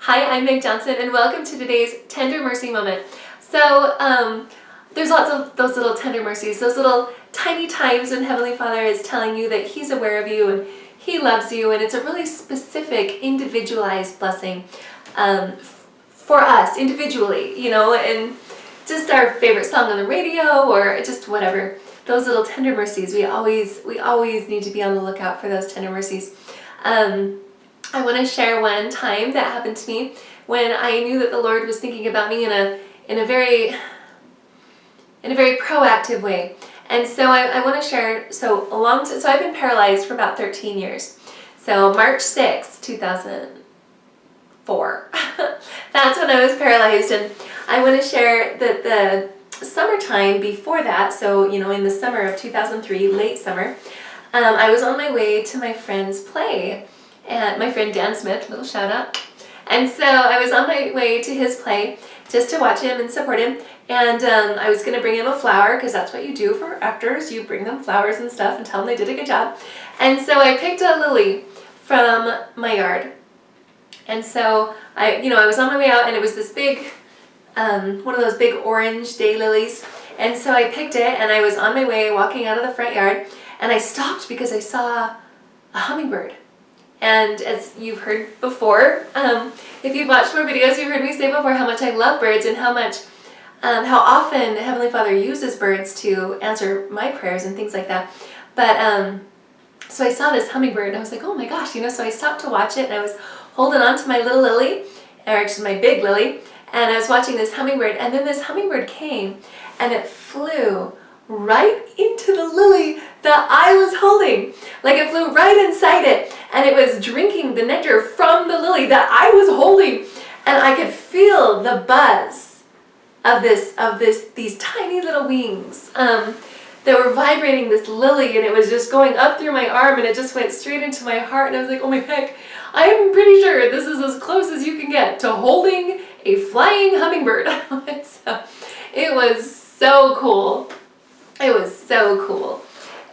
Hi, I'm Meg Johnson, and welcome to today's Tender Mercy Moment. So, there's lots of those little tender mercies, those little tiny times when Heavenly Father is telling you that He's aware of you and He loves you, and it's a really specific, individualized blessing for us individually, and just our favorite song on the radio or just whatever. Those little tender mercies, we always need to be on the lookout for those tender mercies. I want to share one time that happened to me when I knew that the Lord was thinking about me in a very proactive way. And so I want to share, so I've been paralyzed for about 13 years. So March 6, 2004, that's when I was paralyzed. And I want to share that the summertime before that, so in the summer of 2003, late summer, I was on my way to my friend's play. And my friend Dan Smith, little shout out. And so I was on my way to his play just to watch him and support him. And I was going to bring him a flower, because that's what you do for actors. You bring them flowers and stuff and tell them they did a good job. And so I picked a lily from my yard. And so I was on my way out, and it was this big, one of those big orange daylilies. And so I picked it, and I was on my way walking out of the front yard, and I stopped because I saw a hummingbird. And as you've heard before, if you've watched more videos, you've heard me say before how much I love birds and how often Heavenly Father uses birds to answer my prayers and things like that. But so I saw this hummingbird, and I was like, oh my gosh, so I stopped to watch it, and I was holding on to my little lily, or actually my big lily, and I was watching this hummingbird, and then this hummingbird came, and it flew right into the lily that I was holding. Like, it flew right inside it, and it was drinking the nectar from the lily that I was holding, and I could feel the buzz of these tiny little wings that were vibrating this lily, and it was just going up through my arm, and it just went straight into my heart, and I was like, oh my heck, I'm pretty sure this is as close as you can get to holding a flying hummingbird. So it was so cool. It was so cool.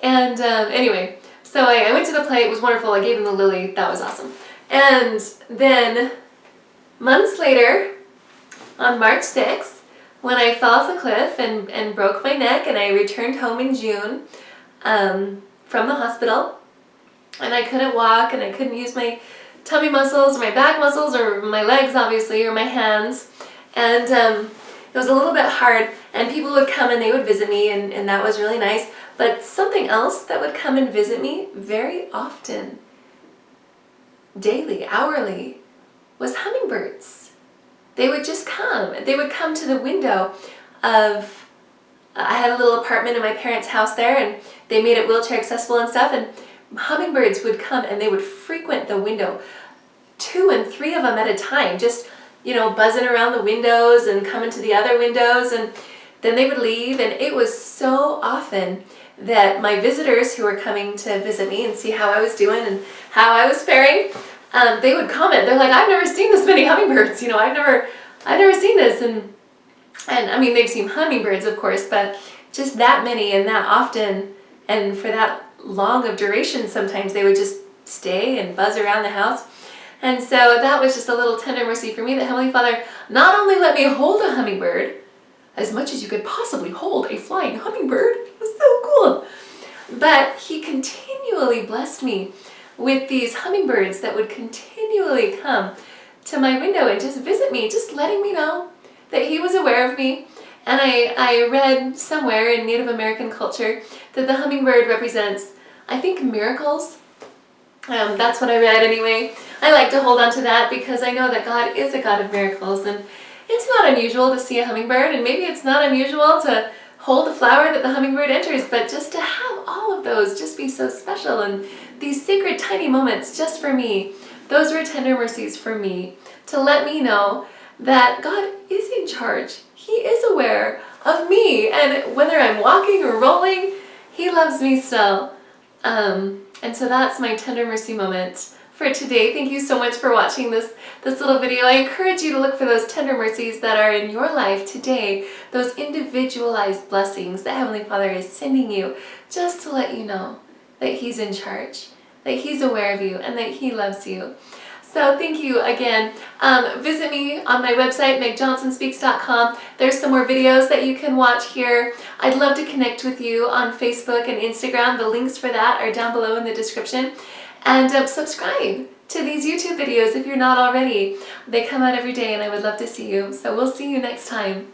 And anyway, so I went to the play. It was wonderful. I gave him the lily. That was awesome. And then months later, on March 6th, when I fell off the cliff and broke my neck, and I returned home in June from the hospital, and I couldn't walk, and I couldn't use my tummy muscles, or my back muscles, or my legs, obviously, or my hands. And it was a little bit hard, and people would come and they would visit me, and that was really nice. But something else that would come and visit me very often, daily, hourly, was hummingbirds. They would just come. They would come to the window of, I had a little apartment in my parents' house there, and they made it wheelchair accessible and stuff, and hummingbirds would come, and they would frequent the window, 2 and 3 of them at a time, just buzzing around the windows and coming to the other windows, and then they would leave. And it was so often that my visitors who were coming to visit me and see how I was doing and how I was faring, they would comment. They're like, I've never seen this many hummingbirds. I've never seen this. And I mean, they've seen hummingbirds, of course, but just that many and that often, and for that long of duration, sometimes they would just stay and buzz around the house. And so that was just a little tender mercy for me, that Heavenly Father not only let me hold a hummingbird, as much as you could possibly hold a flying hummingbird, it was so cool, but He continually blessed me with these hummingbirds that would continually come to my window and just visit me, just letting me know that He was aware of me. And I read somewhere in Native American culture that the hummingbird represents, I think, miracles. That's what I read anyway. I like to hold on to that because I know that God is a God of miracles, and it's not unusual to see a hummingbird, and maybe it's not unusual to hold the flower that the hummingbird enters, but just to have all of those just be so special, and these sacred tiny moments just for me, those were tender mercies for me, to let me know that God is in charge. He is aware of me, and whether I'm walking or rolling, He loves me still. And so that's my tender mercy moment for today. Thank you so much for watching this little video. I encourage you to look for those tender mercies that are in your life today, those individualized blessings that Heavenly Father is sending you, just to let you know that He's in charge, that He's aware of you, and that He loves you. So thank you again. Visit me on my website, megjohnsonspeaks.com. There's some more videos that you can watch here. I'd love to connect with you on Facebook and Instagram. The links for that are down below in the description. And subscribe to these YouTube videos if you're not already. They come out every day and I would love to see you. So we'll see you next time.